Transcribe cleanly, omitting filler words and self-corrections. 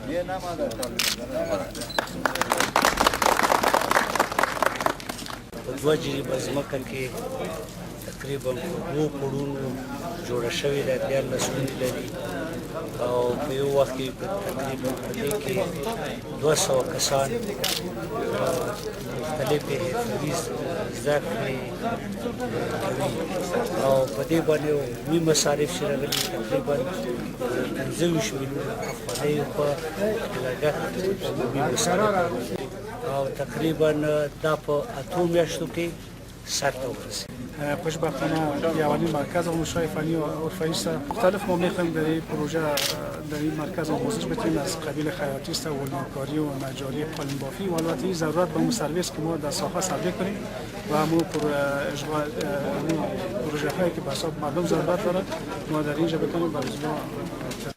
په دوه جریبه ځمکه کې تقریبا په 2 پوړونو جوړه شوې ده، 14 ونې لري او په یو وخت کې تقریبا په دې کې 200 کسان مختلفې حرفوي زده کړې کوي او په دې باندې عمومي مصارف چې راغلي تقریبا 25 میلیونه افغانیو په لګښت عمومي مصارف او تقریبا دا په 8 میاشتو کې سرته ورسید. خوشبختانه اولین مرکز آموزش‌های فنی و حرفه‌ای است. مختلف ما می‌خوایم در این پروژه در این مرکز آموزش بتیم از قبیل خیاطی است و ولنگاری و نجاری قالین بافی و البته این ضرورت به اون سرویس که ما در ساحه سابقه کنیم و همون پروژه هایی که به حساب مردم ضرورت دارد ما در اینجا بتونیم به اجرا